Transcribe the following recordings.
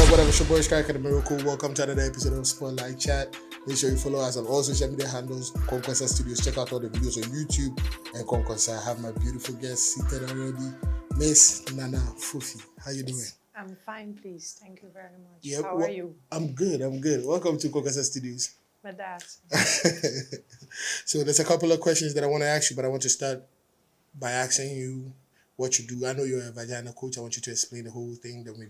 Whatever, it's your boy Striker the Miracle. Welcome to another episode of Spotlight Chat. Make sure you follow us on all social media handles, Nkonkonsa Studios. Check out all the videos on YouTube and Nkonkonsa. I have my beautiful guest seated already, Miss Nana Fufi. How you doing? I'm fine, please. Thank you very much. Yeah, How are you? I'm good. Welcome to Nkonkonsa Studios. My dad. So there's a couple of questions that I want to ask you, but I want to start by asking you what you do. I know you're a vagina coach. I want you to explain the whole thing, then we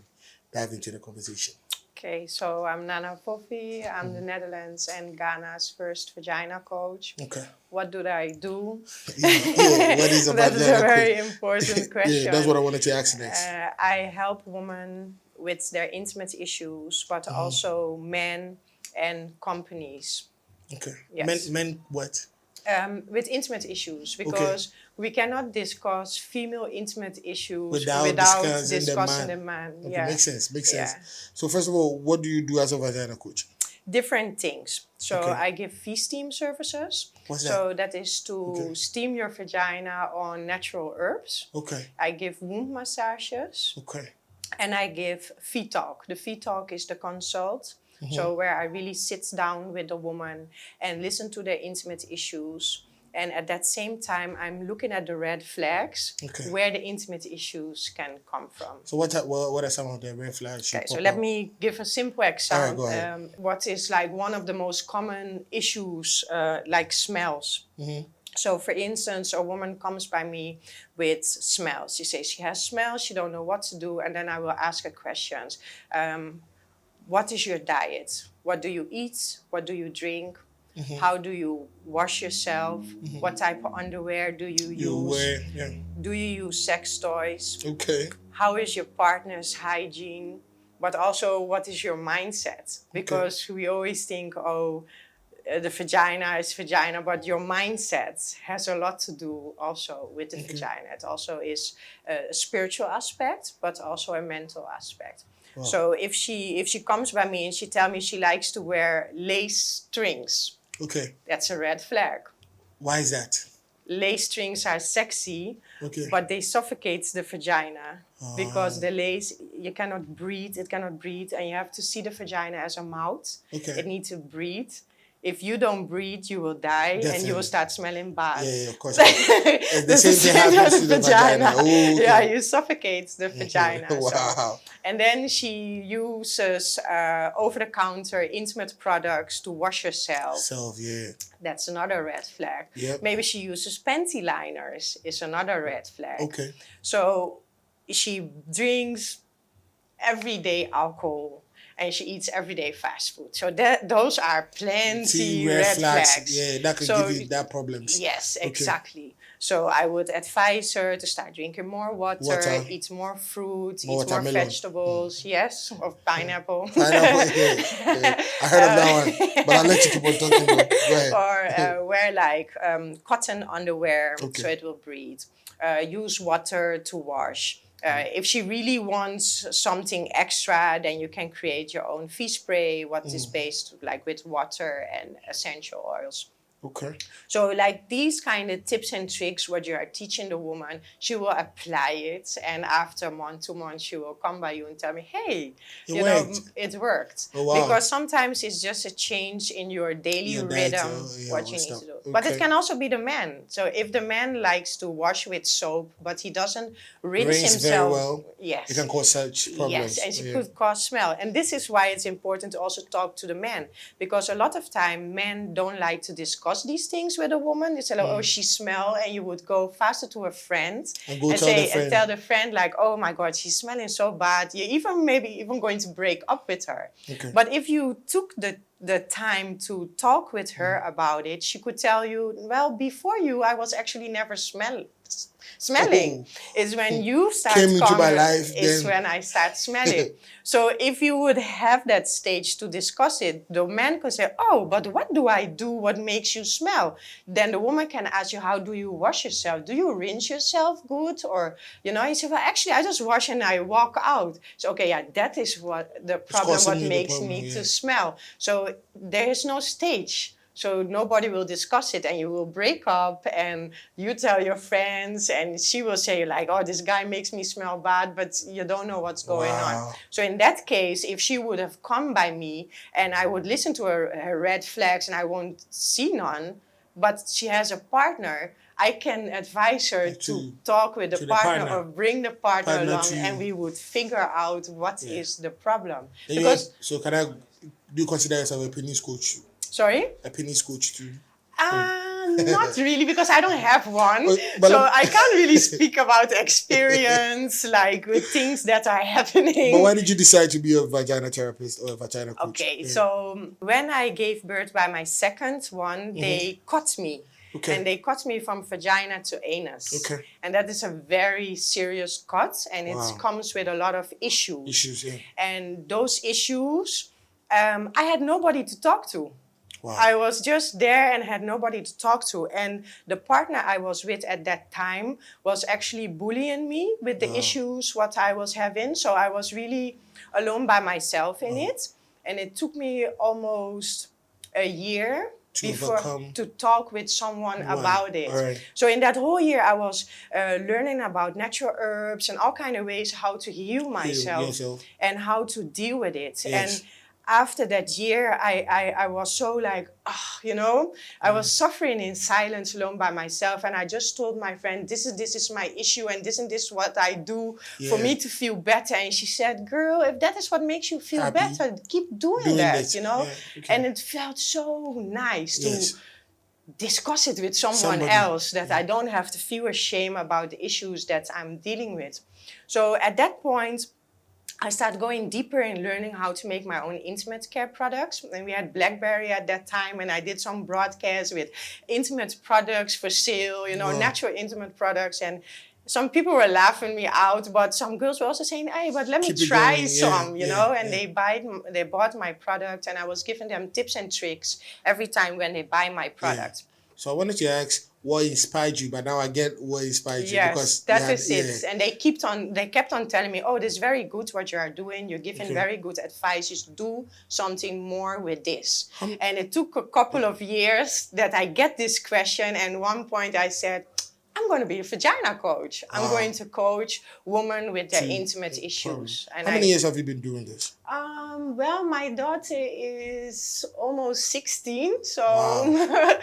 dive into the conversation. Okay, so I'm Nana Fofi. I'm the Netherlands and Ghana's first vagina coach. Okay. What do I do? Yeah, what is a That is a vagina very coach? important question. Yeah, that's what I wanted to ask next. I help women with their intimate issues, but also men and companies. Okay. Yes. Men what? With intimate issues, because we cannot discuss female intimate issues Without discussing the man. Okay, Yeah. makes sense. Yeah. So first of all, what do you do as a vagina coach? Different things. So Okay. I give V-steam services. What's that? So that is to Okay. steam your vagina on natural herbs. Okay. I give wound massages. Okay. And I give V-talk. The V-talk is the consult. So where I really sit down with the woman and listen to their intimate issues. And at that same time, I'm looking at the red flags, Okay. where the intimate issues can come from. So what are some of the red flags? Okay, so let me give a simple example. All right, go ahead. What is like one of the most common issues, like smells. So for instance, a woman comes by me with smells. She says she has smells, she don't know what to do. And then I will ask her questions. What is your diet? What do you eat? What do you drink? How do you wash yourself? What type of underwear do you use? You wear, yeah. Do you use sex toys? Okay. How is your partner's hygiene? But also, what is your mindset? Because we always think, the vagina is vagina, but your mindset has a lot to do also with the vagina. It also is a spiritual aspect, but also a mental aspect. Wow. So if she comes by me and she tells me she likes to wear lace strings, okay, that's a red flag. Why is that? Lace strings are sexy, Okay. but they suffocate the vagina because the lace, it cannot breathe, and you have to see the vagina as a mouth. Okay. It needs to breathe. If you don't breathe, you will die. Definitely. And you will start smelling bad. Yeah, of course. The same thing happens to the vagina. Oh, okay. Yeah, you suffocate the vagina. Wow. So. And then she uses over-the-counter intimate products to wash herself. Yeah. That's another red flag. Yep. Maybe she uses panty liners, is another red flag. Okay. So she drinks everyday alcohol and she eats everyday fast food. So those are plenty red flags. Yeah, that could give you that problems. Yes, Okay. exactly. So I would advise her to start drinking more water. Eat more fruit, eat more vegetables. Yes, or pineapple. Pineapple, yeah. I heard of that one, but I'll let you keep on talking. Go ahead. Or wear like cotton underwear so it will breathe. Use water to wash. If she really wants something extra, then you can create your own V-spray, what is based like with water and essential oils. Okay. So like these kind of tips and tricks, what you are teaching the woman, she will apply it. And after 2 months, she will come by you and tell me, hey, it worked. Oh, wow. Because sometimes it's just a change in your daily rhythm, what you need to do. Okay. But it can also be the man. So if the man likes to wash with soap, but he doesn't rinse himself. Very well. Yes. It can cause such problems. Yes, and it could cause smell. And this is why it's important to also talk to the man. Because a lot of time, men don't like to discuss these things with a woman. They say, like, oh, she smell, and you would go faster to a friend and tell the friend, like, oh my God, she's smelling so bad. You're maybe even going to break up with her. Okay. But if you took the time to talk with her about it, she could tell you, well, before you, I was actually never smelling. Is when you start coming, into my life, is when I start smelling. So if you would have that stage to discuss it, the man could say, oh, but what do I do? What makes you smell? Then the woman can ask you, how do you wash yourself? Do you rinse yourself good? Or, you say, well, actually, I just wash and I walk out. So, okay, yeah, that is what the problem, what makes me to smell. So there is no stage. So nobody will discuss it, and you will break up, and you tell your friends, and she will say like, oh, this guy makes me smell bad, but you don't know what's going on. So in that case, if she would have come by me and I would listen to her red flags and I won't see none, but she has a partner, I can advise her to talk with the partner or bring the partner along, and we would figure out what is the problem. Because so do you consider yourself a penis coach? Sorry? A penis coach too? Not really, because I don't have one. So I can't really speak about experience, like with things that are happening. But why did you decide to be a vagina therapist or a vagina coach? Okay, so when I gave birth by my second one, they cut me. Okay. And they cut me from vagina to anus. Okay. And that is a very serious cut, and it comes with a lot of issues. And those issues, I had nobody to talk to. Wow. I was just there and had nobody to talk to. And the partner I was with at that time was actually bullying me with the issues what I was having. So I was really alone by myself in it. And it took me almost a year to talk with someone about it. Right. So in that whole year, I was learning about natural herbs and all kind of ways how to heal myself and how to deal with it. Yes. And after that year, I was so like, I was suffering in silence alone by myself. And I just told my friend, this is my issue, and this what I do for me to feel better. And she said, girl, if that is what makes you feel better, keep doing that, Yeah, okay. And it felt so nice to discuss it with someone else, that I don't have to feel ashamed about the issues that I'm dealing with. So at that point, I started going deeper in learning how to make my own intimate care products. And we had BlackBerry at that time, and I did some broadcasts with intimate products for sale, natural intimate products. And some people were laughing me out, but some girls were also saying, hey, but let me try some, and they bought my product, and I was giving them tips and tricks every time when they buy my product. Yeah. So I wanted to ask, what inspired you? But now I get what inspired you. Yes, because that is it. And they kept on telling me, oh, this is very good what you are doing. You're giving very good advice. You should do something more with this. And it took a couple of years that I get this question. And one point I said, I'm going to be a vagina coach. I'm going to coach women with their intimate issues. And how many years have you been doing this? Well, my daughter is almost 16, so a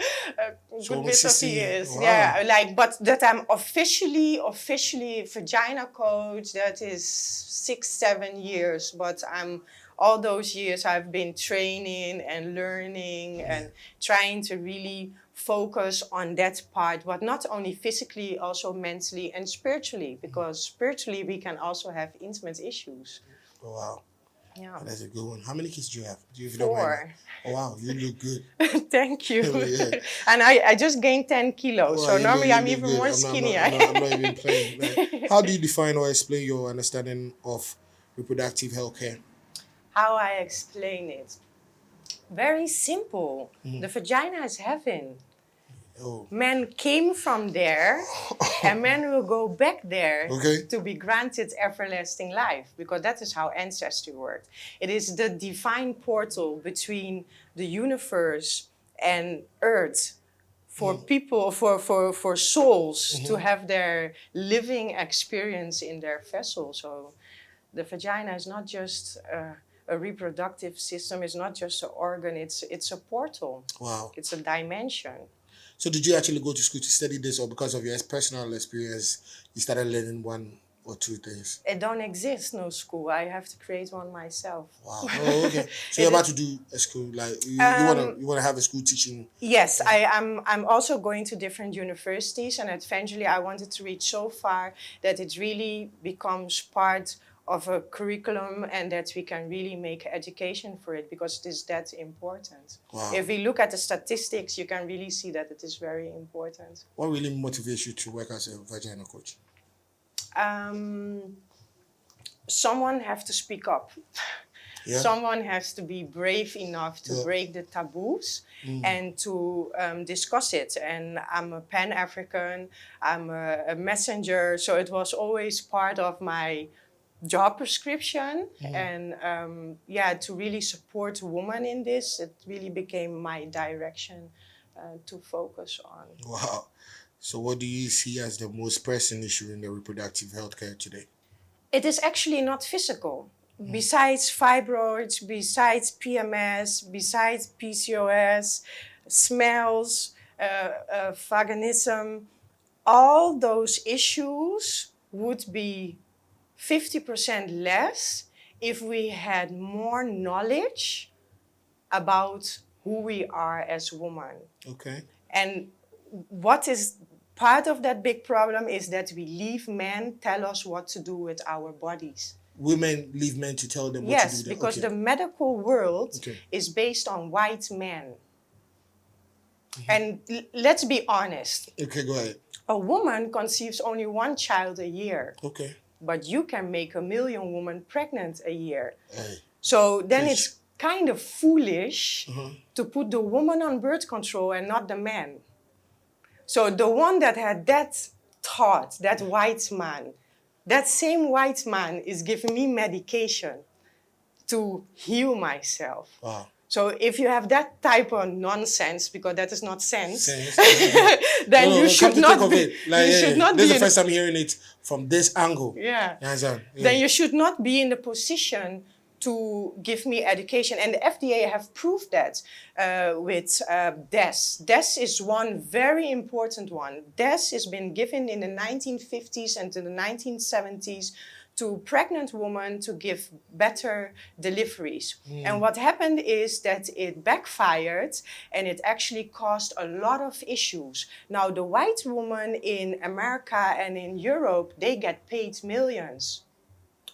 good bit of years. Wow. Yeah, but that I'm officially vagina coach, that is 6-7 years. But all those years I've been training and learning and trying to really focus on that part, but not only physically, also mentally and spiritually, because spiritually we can also have intimate issues. Oh, wow. Yeah. That's a good one. How many kids do you have? If you 4. Don't mind? Oh, wow. You look good. Thank you. And I just gained 10 kilos. So normally I'm even more skinny. I'm not even playing. Like, how do you define or explain your understanding of reproductive health care? How I explain it? Very simple. The vagina is heaven. Oh. Men came from there, and men will go back there to be granted everlasting life, because that is how ancestry worked. It is the divine portal between the universe and earth for people, for souls to have their living experience in their vessel. So the vagina is not just a reproductive system, it's not just an organ, it's a portal. Wow. It's a dimension. So did you actually go to school to study this, or because of your personal experience, you started learning 1 or 2 things? It don't exist, no school. I have to create one myself. Wow. Oh, okay. So you're about to do a school, like you want to have a school teaching? Yes, I'm also going to different universities, and eventually I wanted to reach so far that it really becomes part of a curriculum, and that we can really make education for it, because it is that important. Wow. If we look at the statistics, you can really see that it is very important. What really motivates you to work as a vagina coach? Someone has to speak up. Yeah. Someone has to be brave enough to break the taboos and to discuss it. And I'm a Pan-African, I'm a messenger, so it was always part of my job prescription, and to really support women in this, it really became my direction to focus on. Wow. So what do you see as the most pressing issue in the reproductive healthcare today? It is actually not physical. Besides fibroids, besides PMS, besides PCOS, smells, vaginism, all those issues would be 50% less if we had more knowledge about who we are as women. Okay. And what is part of that big problem is that we leave men tell us what to do with our bodies. Women leave men to tell them what to do. Yes, because the medical world is based on white men. And let's be honest. Okay, go ahead. A woman conceives only one child a year. Okay. But you can make 1 million women pregnant a year. Hey. So then it's kind of foolish to put the woman on birth control and not the man. So the one that had that thought, that white man, that same white man is giving me medication to heal myself. Wow. So if you have that type of nonsense, because that is not sense, then you should not be. This is the first time hearing it from this angle. Yeah. Then you should not be in the position to give me education. And the FDA have proved that with DES. DES is one very important one. DES has been given in the 1950s and in the 1970s to pregnant women to give better deliveries. And what happened is that it backfired and it actually caused a lot of issues. Now, the white women in America and in Europe, they get paid millions.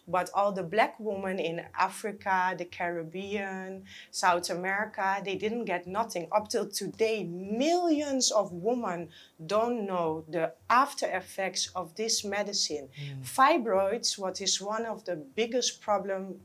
But all the black women in Africa, the Caribbean, South America, they didn't get nothing. Up till today, millions of women don't know the after effects of this medicine. Fibroids, what is one of the biggest problems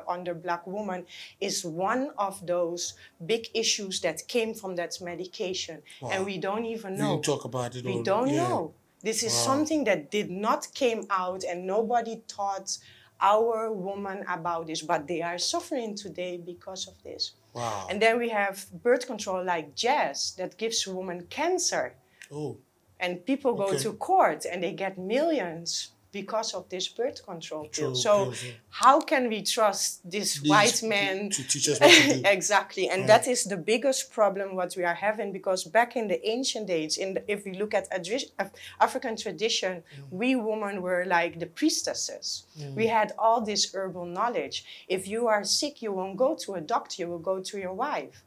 under black women, is one of those big issues that came from that medication. Wow. And we don't even know. We don't talk about it. We don't know. This is something that did not came out and nobody taught our women about this, but they are suffering today because of this. Wow. And then we have birth control like jazz that gives women cancer. Oh. And people go to court and they get millions because of this birth control pill. So how can we trust these white men to teach us what to do? Exactly, and that is the biggest problem what we are having, because back in the ancient days, if we look at African tradition, we women were like the priestesses. We had all this herbal knowledge. If you are sick, you won't go to a doctor, you will go to your wife.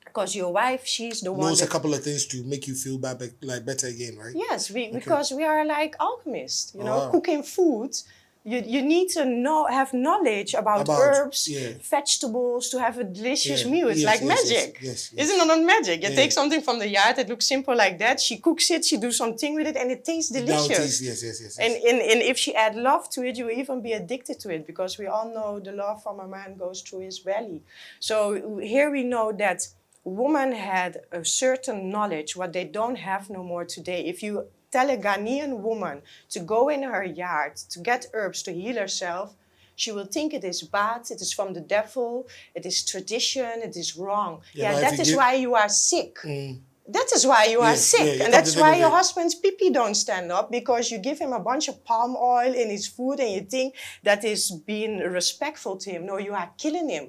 Because your wife, she's the one knows a couple of things to make you feel better again, right? Yes, because we are like alchemists, you know, cooking food. You need to have knowledge about herbs, vegetables, to have a delicious meal. It's like magic. Yes. Isn't it not magic? You take something from the yard that looks simple like that, she cooks it, she do something with it, and it tastes delicious. Yes. And if she add love to it, you will even be addicted to it, because we all know the love from a man goes through his belly. So here we know that women had a certain knowledge, what they don't have no more today. If you tell a Ghanaian woman to go in her yard to get herbs to heal herself, she will think it is bad, it is from the devil, it is tradition, it is wrong. That is why you are sick. That is why you are sick. And that's why your husband's pee-pee don't stand up, because you give him a bunch of palm oil in his food and you think that is being respectful to him. No, you are killing him.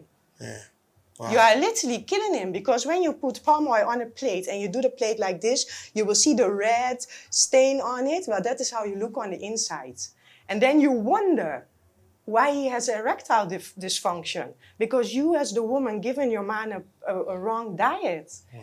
Wow. You are literally killing him, because when you put palm oil on a plate and you do the plate like this, you will see the red stain on it. Well, that is how you look on the inside. And then you wonder why he has erectile dysfunction, because you as the woman given your man a wrong diet. Wow.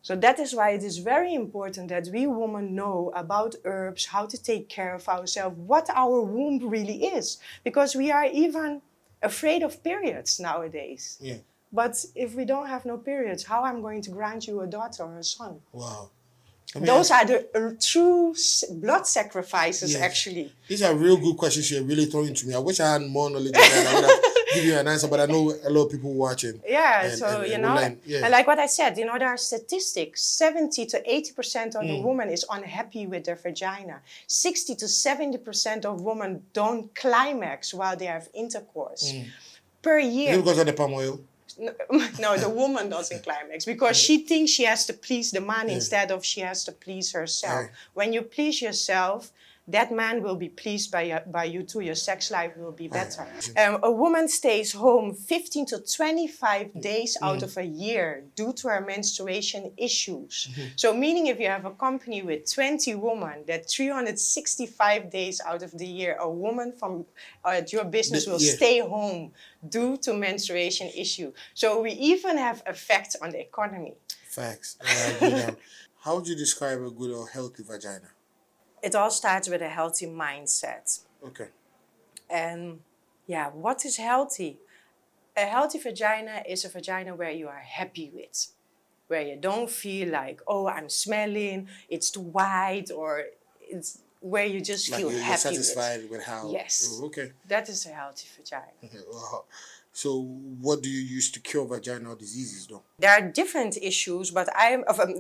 So that is why it is very important that we women know about herbs, how to take care of ourselves, what our womb really is, because we are even afraid of periods nowadays. But if we don't have no periods, how am I going to grant you a daughter or a son? Wow. Those are the true blood sacrifices, actually. These are real good questions you're really throwing to me. I wish I had more knowledge of that. I would have give you an answer, but I know a lot of people watching. Yeah, and, so and you know, online. Yeah. and like what I said, there are statistics: 70 to 80% of the woman is unhappy with their vagina. 60 to 70% of women don't climax while they have intercourse per Is year. it because of the palm oil? No, the woman doesn't climax because she thinks she has to please the man instead of she has to please herself. Right. When you please yourself, that man will be pleased by you too. Your sex life will be better. A woman stays home 15 to 25 days out of a year due to her menstruation issues. So meaning if you have a company with 20 women, that 365 days out of the year, a woman from your business will stay home due to menstruation issue. So we even have effect on the economy. Facts. How would you describe a good or healthy vagina? It all starts with a healthy mindset. Okay. And yeah, what is healthy? A healthy vagina is a vagina where you are happy with, where you don't feel like, oh, I'm smelling, it's too wide, or it's where you just Like feel you're happy satisfied with how. Yes. Oh, okay. That is a healthy vagina. Okay. Wow. So, what do you use to cure vaginal diseases, though? There are different issues, but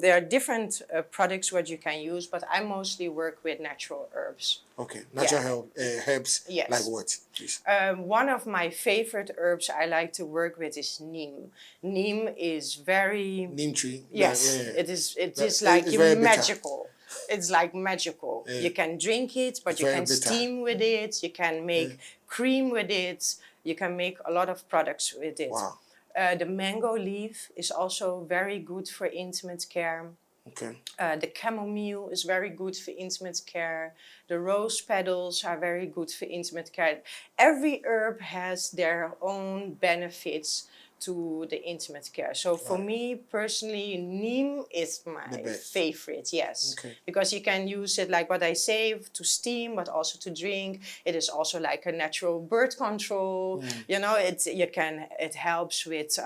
there are different products what you can use, but I mostly work with natural herbs. Okay, natural herbs. Yes. Like what, please? One of my favorite herbs I like to work with is neem. Neem is very Neem tree. Yes, Yeah. it is like it's very magical. It's like magical. Yeah. You can drink it, but It's you very can bitter. steam with it. You can make cream with it. You can make a lot of products with it. Wow. The mango leaf is also very good for intimate care. Okay. The chamomile is very good for intimate care. The rose petals are very good for intimate care. Every herb has their own benefits to the intimate care. So for me personally, neem is my favorite, yes. Okay. Because you can use it like what I say, to steam, but also to drink. It is also like a natural birth control. You know, it helps with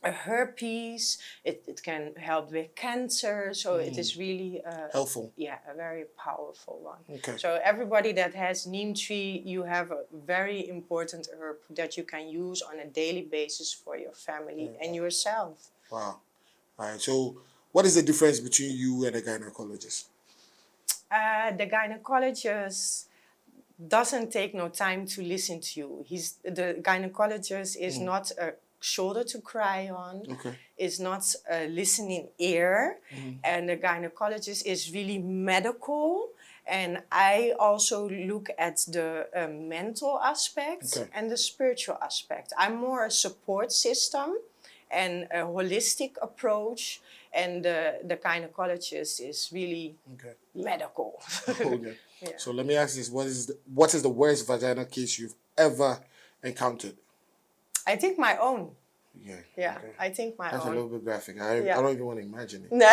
herpes, it can help with cancer, so it is really helpful. Yeah, a very powerful one. Okay. So everybody that has neem tree, you have a very important herb that you can use on a daily basis for your family and yourself. Wow. All right. So, what is the difference between you and a gynecologist? The gynecologist doesn't take no time to listen to you. The gynecologist is not a shoulder to cry on. Okay. Is not a listening ear, and the gynecologist is really medical. And I also look at the mental aspect and the spiritual aspect. I'm more a support system and a holistic approach, and the gynecologist is really medical. Okay. Yeah. So let me ask this: what is the worst vaginal case you've ever encountered? I think my own. Yeah. Okay. I think my That's own. A little bit graphic. I don't even want to imagine it. No,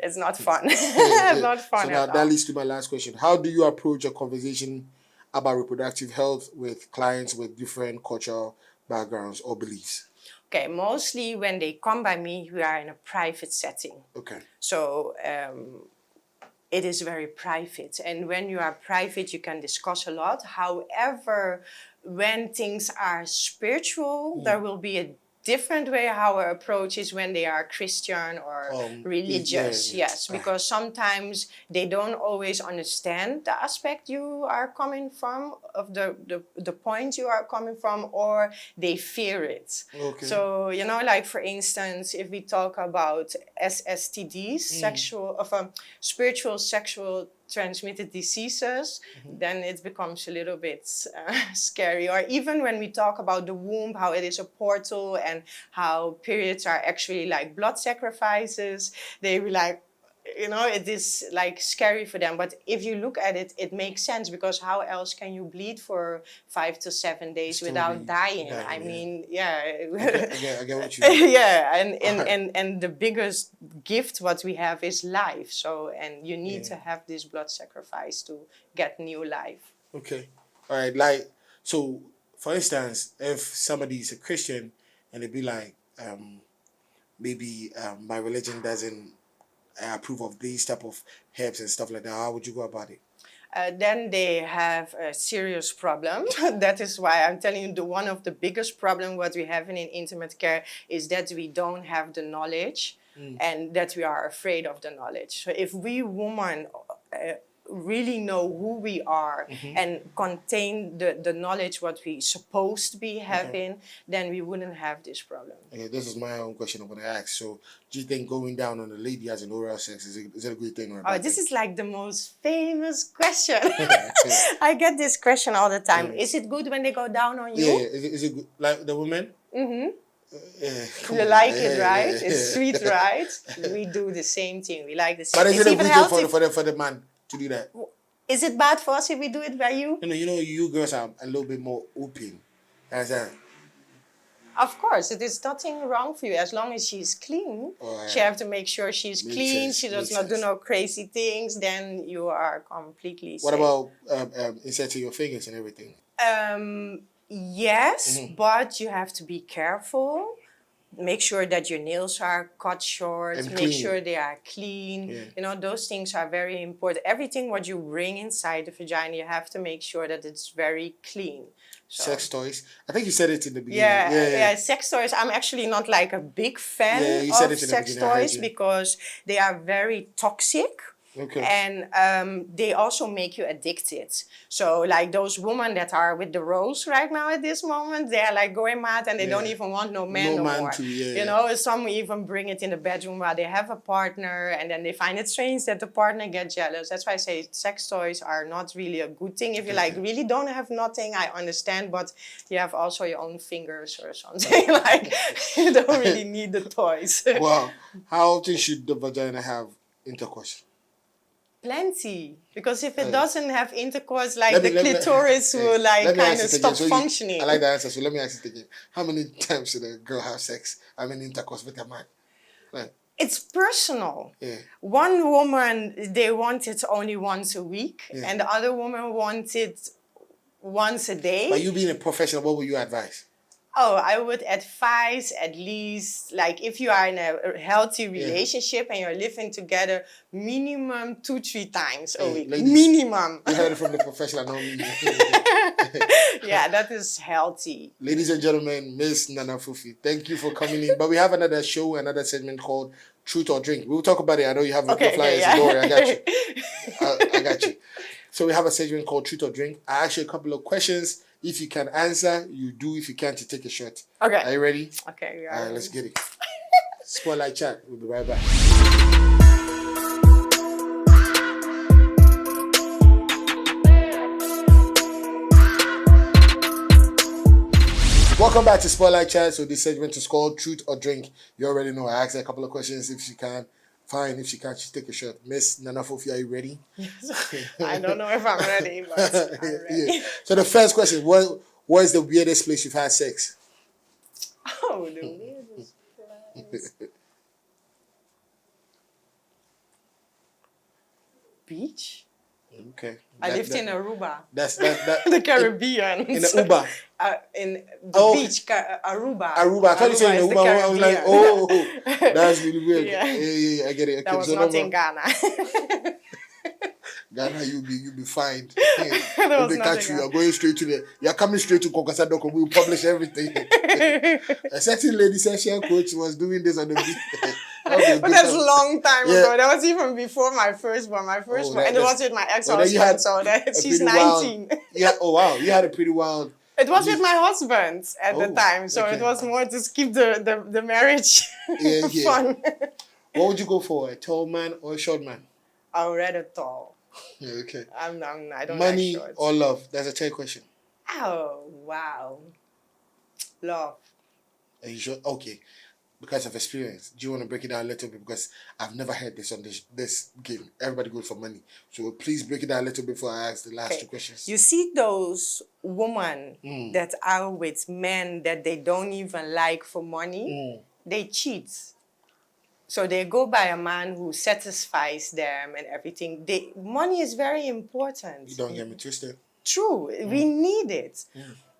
it's not fun. It's not fun. So now that leads to my last question. How do you approach a conversation about reproductive health with clients with different cultural backgrounds or beliefs? Okay, mostly when they come by me, we are in a private setting. Okay. So it is very private. And when you are private, you can discuss a lot. However, when things are spiritual, there will be a different way how our approach is when they are Christian or religious. Yes, because sometimes they don't always understand the aspect you are coming from, of the point you are coming from, or they fear it. Okay. So, you know, like for instance, if we talk about SSTDs, spiritual sexual transmitted diseases, then it becomes a little bit scary. Or even when we talk about the womb, how it is a portal and how periods are actually like blood sacrifices, they be like, you know, it is like scary for them. But if you look at it, it makes sense, because how else can you bleed for 5 to 7 days without dying? I mean, I get what you mean. Yeah, and the biggest gift what we have is life. So, and you need to have this blood sacrifice to get new life. Okay. All right. Like, so for instance, if somebody is a Christian and they be like, maybe my religion doesn't approve of these type of herbs and stuff like that, how would you go about it? then they have a serious problem. That is why I'm telling you, one of the biggest problem what we have in intimate care is that we don't have the knowledge and that we are afraid of the knowledge. So if we women really know who we are and contain the knowledge what we supposed to be having, then we wouldn't have this problem. Okay, this is my own question I'm going to ask. So, do you think going down on a lady as an oral sex is it a good thing or a bad This thing? is like the most famous question. I get this question all the time. Is it good when they go down on you? Yeah, is it good? Like the women? Mm-hmm. Yeah, You like it, right? It's sweet, right? We do the same thing. We like the same. But is It's it a even good healthy. thing for the man to do that? Is it bad for us if we do it by you? You know, you girls are a little bit more open. As a, Of course, it is nothing wrong for you as long as she's clean. She have to make sure she's Makes clean. sense, She does makes not do sense. no crazy things. Then you are completely what safe. about inserting your fingers and everything? Yes, but you have to be careful. Make sure that your nails are cut short. And Make clean. sure they are clean. Yeah. You know, those things are very important. Everything what you bring inside the vagina, you have to make sure that it's very clean. So, Sex toys. I think you said it in the beginning. yeah, sex toys. I'm actually not like a big fan Yeah, you said of it in the sex beginning, I heard toys you. because they are very toxic. Okay. And they also make you addicted. So like those women that are with the rose right now at this moment, they're like going mad and they don't even want no man no man more. too, yeah, You know, some even bring it in the bedroom while they have a partner and then they find it strange that the partner gets jealous. That's why I say sex toys are not really a good thing. If you like really don't have nothing, I understand, but you have also your own fingers or something. Like you don't really need the toys. Wow. How often should the vagina have intercourse? Plenty, because if it doesn't have intercourse, like Let the me- let me- clitoris will like Let me kind ask of it again. stop So functioning. I like the answer. So let me ask it again. How many times should a girl have sex? I mean, intercourse with a man? Like, It's personal. yeah. One woman, they want it only once a week, Yeah. and the other woman wants it once a day. But you being a professional, what would you advise? Oh, I would advise at least, like, if you are in a healthy relationship and you're living together, minimum 2-3 times a week. ladies, Minimum. You heard it from the professional, not me. Yeah, that is healthy. Ladies and gentlemen, Miss Nana Fufi, thank you for coming in. But we have another show, another segment called Truth or Drink. We'll talk about it. I know you have Okay, your flyers. yeah. Don't worry, I got you. I got you. So we have a segment called Truth or Drink. I ask you a couple of questions. If you can answer, you do. If you can't, you take a shot. Okay. Are you ready? Okay, All right, let's get it. Spotlight chat. We'll be right back. Welcome back to Spotlight Chat. So this segment is called Truth or Drink. You already know. I asked her a couple of questions. If she can, fine. If she can't, she take a shot. Miss Nana Fofi, are you ready? I don't know if I'm ready, but I'm ready. Yeah. So the first question: what is the weirdest place you've had sex? Oh, the weirdest place. Beach? Okay. I lived in Aruba. That's that. The Caribbean. In the Uber. In the Oh. beach, Aruba. Aruba. I thought you said in is the the Uber. I was like, Caribbean. oh, that's really weird. Yeah. Yeah, I get it. Okay, That was so not number- in Ghana. Ghana, you'll be fined. That If was they not catch in you, you're going straight to you're coming straight to Nkonkonsa.com. We'll publish everything. A certain lady session coach was doing this on the beach. That was a But good that's a time. long time Yeah. ago. That was even before my first one. My first Oh, one. And it that's- was with my Well, then you had ex-husband. So that a she's pretty wild- 19. Yeah. Oh wow, you had a pretty wild. It was with my husband at the Oh, time. So okay. it was more to keep the marriage Yeah, yeah. fun. What would you go for, a tall man or a short man? I read it all. Yeah, okay. I don't Money like shorts. or love? That's a trick question. Oh, wow. Love. Are you sure? Okay. Because of experience, do you want to break it down a little bit? Because I've never heard this on this game. Everybody goes for money. So please break it down a little bit before I ask the last Okay. two questions. You see those women Mm. that are with men that they don't even like for money, Mm. they cheat. So they go by a man who satisfies them and everything. Money is very important. You don't get me twisted. True, we need it.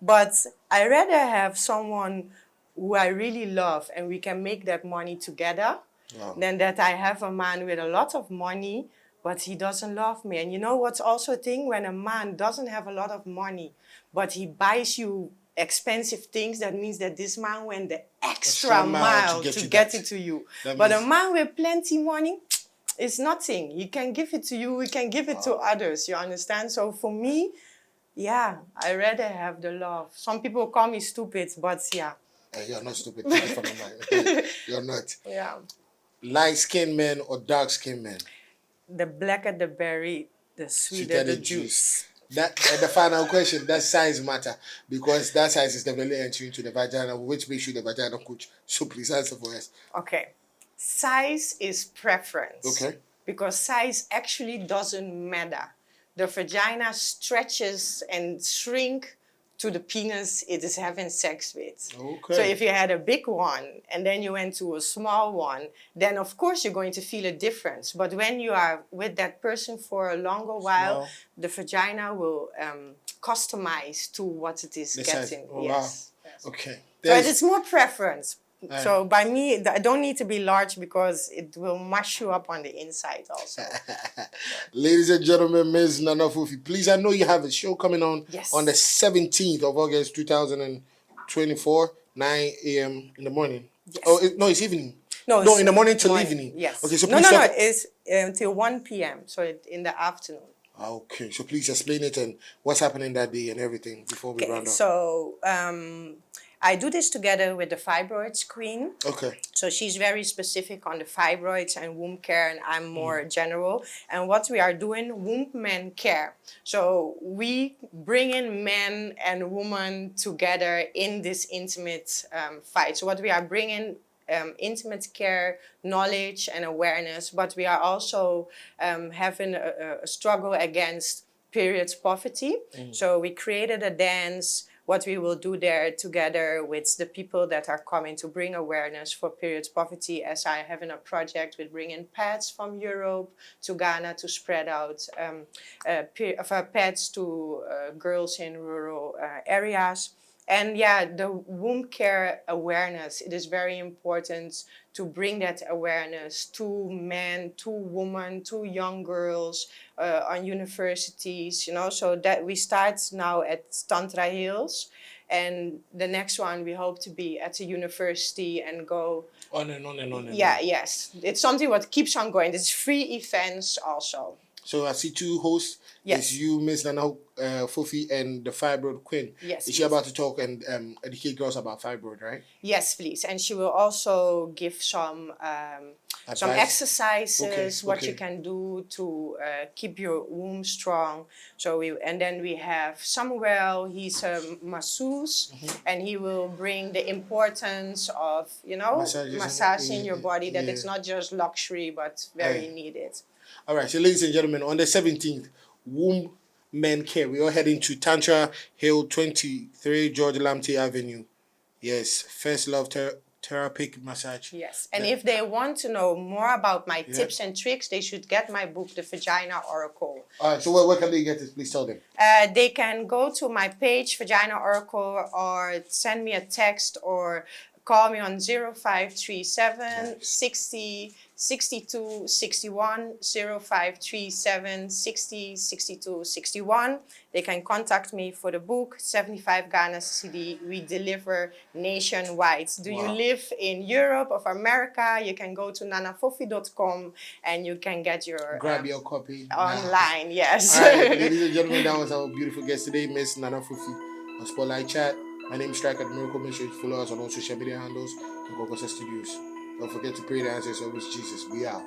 But I rather have someone who I really love and we can make that money together Wow. than that I have a man with a lot of money but he doesn't love me. And you know what's also a thing? When a man doesn't have a lot of money, but he buys you expensive things, that means that this man went the extra mile to get it to you. But a man with plenty money, it's nothing. He can give it to you, he can give it to others, you understand? So for me, yeah, I rather have the love. Some people call me stupid, but yeah. You're not stupid. Take it from my mind. You're not. Yeah. Light-skinned men or dark-skinned men? The blacker the berry, the sweeter the juice. That and the final question, does size matter? Because that size is definitely entering into the vagina, which makes you the vagina coach. So please answer for us. Okay. Size is preference. Okay. Because size actually doesn't matter. The vagina stretches and shrink to the penis it is having sex with. Okay. So if you had a big one and then you went to a small one, then of course you're going to feel a difference. But when you are with that person for a longer while, the vagina will customize to what it is getting. Oh, yes. wow. Yes. Okay. But it's more preference. So by me, I don't need to be large because it will mash you up on the inside also. Ladies and gentlemen, Ms. Nana Fufi, please, I know you have a show coming on on the 17th of August 2024, 9 a.m. in the morning. Yes. Oh, no, it's evening. No, in the morning till evening. Yes. Okay, so please no, it's until 1 p.m. So in the afternoon. Okay, so please explain it and what's happening that day and everything before we round up. So I do this together with the fibroids queen. Okay. So she's very specific on the fibroids and womb care, and I'm more general. And what we are doing, womb men care. So we bring in men and women together in this intimate fight. So what we are bringing intimate care, knowledge and awareness, but we are also having a struggle against periods poverty. So we created a dance. What we will do there together with the people that are coming to bring awareness for periods poverty, as I have in a project with bringing pads from Europe to Ghana to spread out pads to girls in rural areas. And yeah, the womb care awareness, it is very important to bring that awareness to men, to women, to young girls on universities, you know, so that we start now at Tantra Hills. And the next one, we hope to be at a university and go on and on and on. Yes. It's something what keeps on going. It's free events also. So I see two hosts. Yes. It's you, Miss Nana Fufi, and the fibroid queen. Yes. Is she about to talk and educate girls about fibroid, right? Yes, please. And she will also give some exercises, what you can do to keep your womb strong. So then we have Samuel. He's a masseuse, and he will bring the importance of massaging your body. That it's not just luxury, but very needed. All right, so ladies and gentlemen, on the 17th, Womb Men Care. We are heading to Tantra Hill 23, George Lamte Avenue. Yes, First Love Therapeutic Massage. Yes, and if they want to know more about my tips and tricks, they should get my book, The Vagina Oracle. All right, so where can they get it? Please tell them. They can go to my page, Vagina Oracle, or send me a text or call me on 0537 60 62 61 0537 60 62 61. They can contact me for the book, 75 Ghana CD. We deliver nationwide. Do you live in Europe or America? You can go to nanafofi.com and you can get your grab your copy online. Yes. All right, ladies and gentlemen, that was our beautiful guest today, Miss Nana Fufi on Spotlight Chat. My name is Striker the Miracle. Make sure you follow us on all social media handles and Nkonkonsa Studios. Don't forget to pray the answers always Jesus. We out.